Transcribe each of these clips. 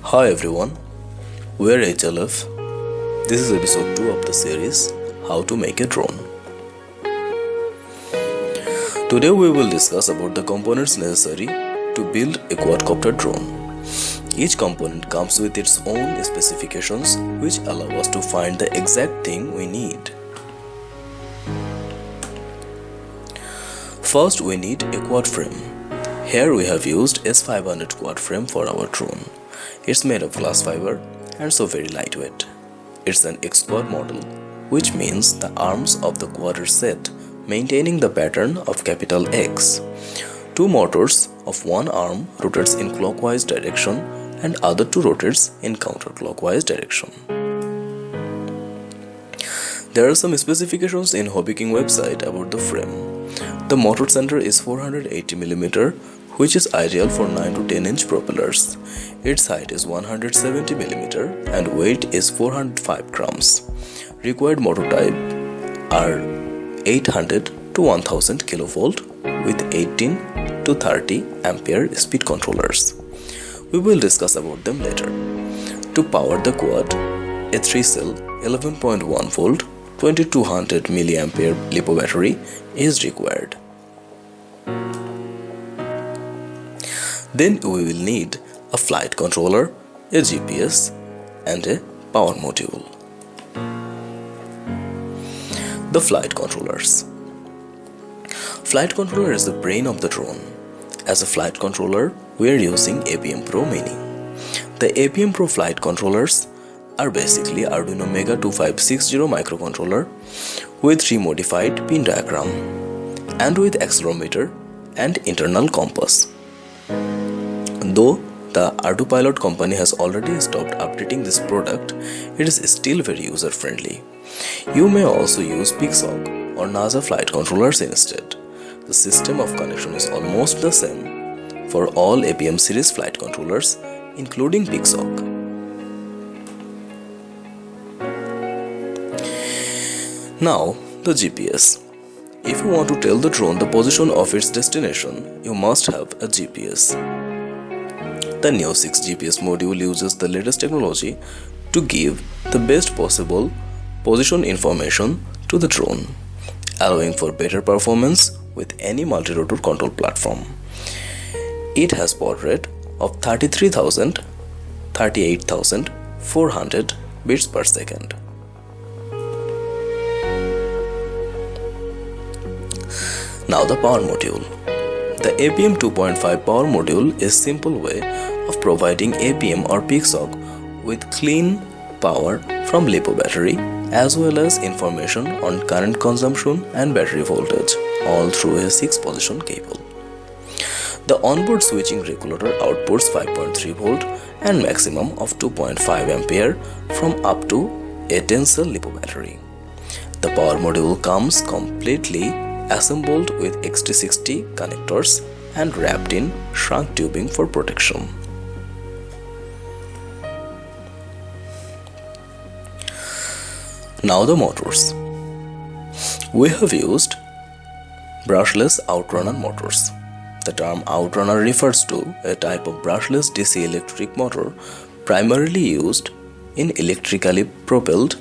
Hi everyone, we're HLF. This is episode 2 of the series How to Make a Drone. Today we will discuss about the components necessary to build a quadcopter drone. Each component comes with its own specifications which allow us to find the exact thing we need. First we need a quad frame. Here we have used S500 quad frame for our drone. It's made of glass fiber and so very lightweight. It's an X-quad model, which means the arms of the quad are set, maintaining the pattern of capital X. Two motors of one arm rotates in clockwise direction and other two rotates in counterclockwise direction. There are some specifications in HobbyKing website about the frame. The motor center is 480mm, which is ideal for 9 to 10 inch propellers. Its height is 170mm and weight is 405 grams. Required motor type are 800 to 1000 kV with 18 to 30 ampere speed controllers. We will discuss about them later. To power the quad, a 3-cell 11.1 volt 2200 mAh LiPo battery is required. Then we will need a flight controller, a GPS and a power module. The flight controllers. Flight controller is the brain of the drone. As a flight controller, we are using APM Pro Mini. The APM Pro flight controllers are basically Arduino Mega 2560 microcontroller with remodified pin diagram and with accelerometer and internal compass. Though the ArduPilot company has already stopped updating this product, it is still very user-friendly. You may also use PIXOG or NASA flight controllers instead. The system of connection is almost the same for all APM series flight controllers, including PIXOG. Now, the GPS. If you want to tell the drone the position of its destination, you must have a GPS. The Neo 6 GPS module uses the latest technology to give the best possible position information to the drone, allowing for better performance with any multi-rotor control platform. It has baud rate of 38,400 bits per second. Now the power module. The APM 2.5 power module is a simple way of providing APM or PIXOG with clean power from LiPo battery as well as information on current consumption and battery voltage, all through a 6-position cable. The onboard switching regulator outputs 5.3 volt and maximum of 2.5 ampere from up to a 10-cell LiPo battery. The power module comes completely assembled with XT60 connectors and wrapped in shrunk tubing for protection. Now the motors. We have used brushless outrunner motors. The term outrunner refers to a type of brushless DC electric motor primarily used in electrically propelled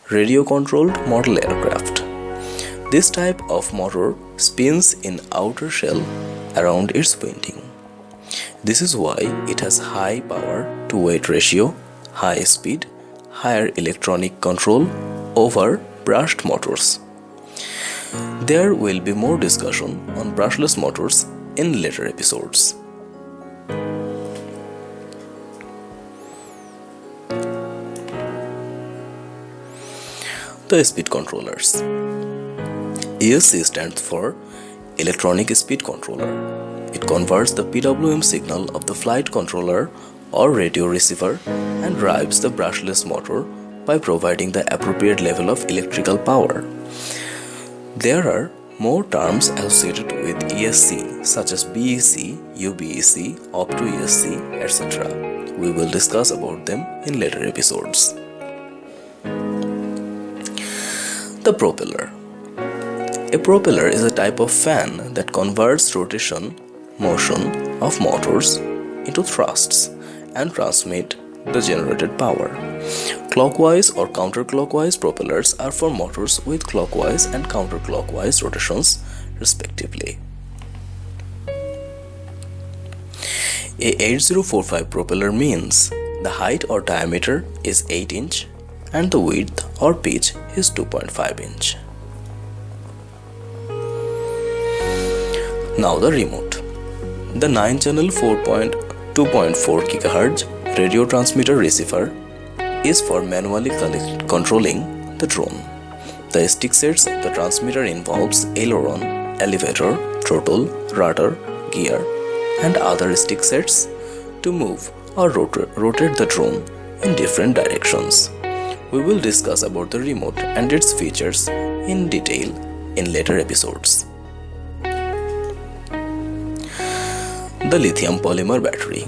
radio-controlled model aircraft. This type of motor spins in outer shell around its winding. This is why it has high power to weight ratio, high speed, higher electronic control over brushed motors. There will be more discussion on brushless motors in later episodes. The speed controllers. ESC stands for Electronic Speed Controller. It converts the PWM signal of the flight controller or radio receiver and drives the brushless motor by providing the appropriate level of electrical power. There are more terms associated with ESC such as BEC, UBEC, Op2ESC, etc. We will discuss about them in later episodes. The propeller. A propeller is a type of fan that converts rotation motion of motors into thrusts and transmit the generated power. Clockwise or counterclockwise propellers are for motors with clockwise and counterclockwise rotations respectively. A 8045 propeller means the height or diameter is 8 inch and the width or pitch is 2.5 inch. Now the remote. The 9-channel 2.4 GHz radio transmitter receiver is for manually controlling the drone. The stick sets of the transmitter involves aileron, elevator, throttle, rudder, gear, and other stick sets to move or rotate the drone in different directions. We will discuss about the remote and its features in detail in later episodes. The lithium polymer battery.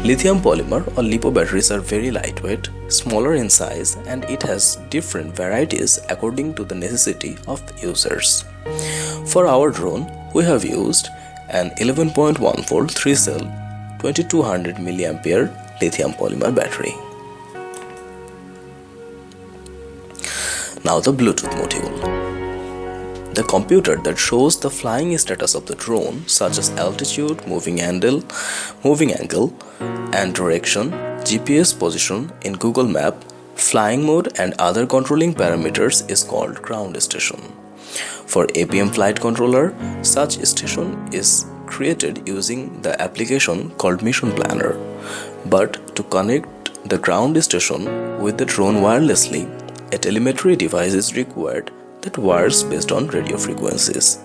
Lithium polymer or LiPo batteries are very lightweight, smaller in size, and it has different varieties according to the necessity of users. For our drone, we have used an 11.1 volt 3-cell 2200 mAh lithium polymer battery. Now the Bluetooth module. The computer that shows the flying status of the drone, such as altitude, moving angle, and direction, GPS position in Google Map, flying mode, and other controlling parameters is called ground station. For APM flight controller, such station is created using the application called Mission Planner. But to connect the ground station with the drone wirelessly, a telemetry device is required that wires based on radio frequencies.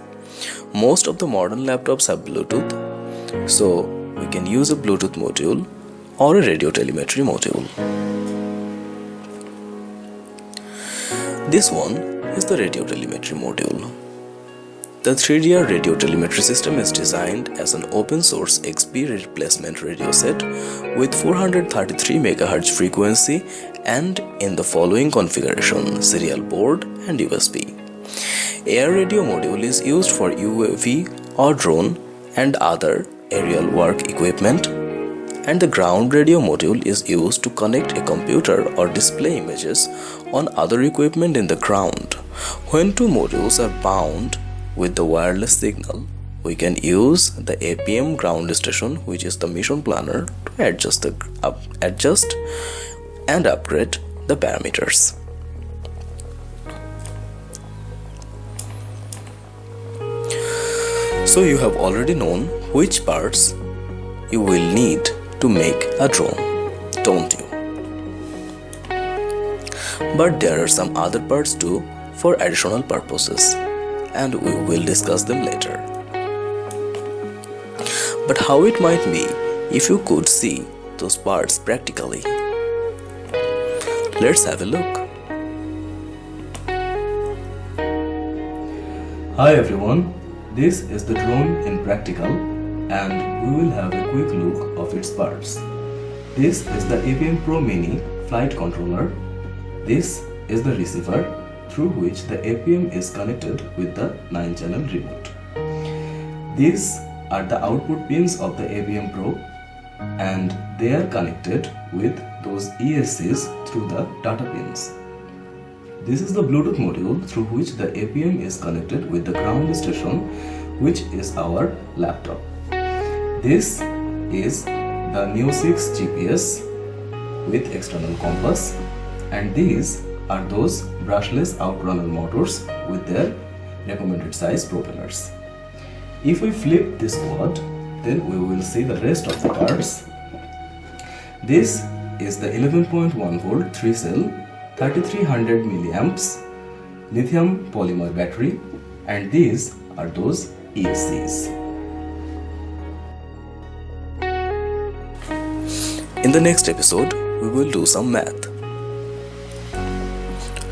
Most of the modern laptops have Bluetooth, so we can use a Bluetooth module or a radio telemetry module. This one is the radio telemetry module. The 3DR radio telemetry system is designed as an open source XP replacement radio set with 433 MHz frequency and in the following configuration: serial port and USB. Air radio module is used for UAV or drone and other aerial work equipment, and the ground radio module is used to connect a computer or display images on other equipment in the ground. When two modules are bound with the wireless signal, we can use the APM ground station, which is the Mission Planner, to adjust and upgrade the parameters. So you have already known which parts you will need to make a drone, don't you? But there are some other parts too for additional purposes, and we will discuss them later. But how it might be if you could see those parts practically? Let's have a look. Hi everyone, this is the drone in practical, and we will have a quick look of its parts. This is the APM Pro Mini flight controller. This is the receiver through which the APM is connected with the 9-channel remote. These are the output pins of the APM Pro, and they are connected with those ESCs through the data pins. This is the Bluetooth module through which the APM is connected with the ground station, which is our laptop. This is the Neo 6 GPS with external compass, and these are those brushless outrunner motors with their recommended size propellers. If we flip this quad, then we will see the rest of the parts. This is the 11.1 volt 3-cell 3300 milliamps lithium polymer battery, and these are those ESCs. In the next episode, we will do some math.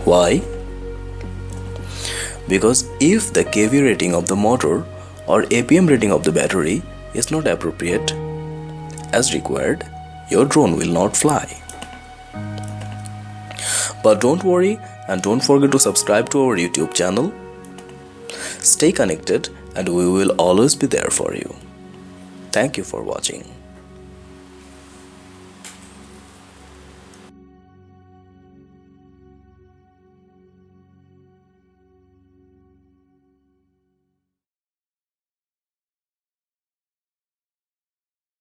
Why? Because if the kV rating of the motor or APM rating of the battery is not appropriate as required, your drone will not fly. But don't worry, and don't forget to subscribe to our YouTube channel. Stay connected, and we will always be there for you. Thank you for watching.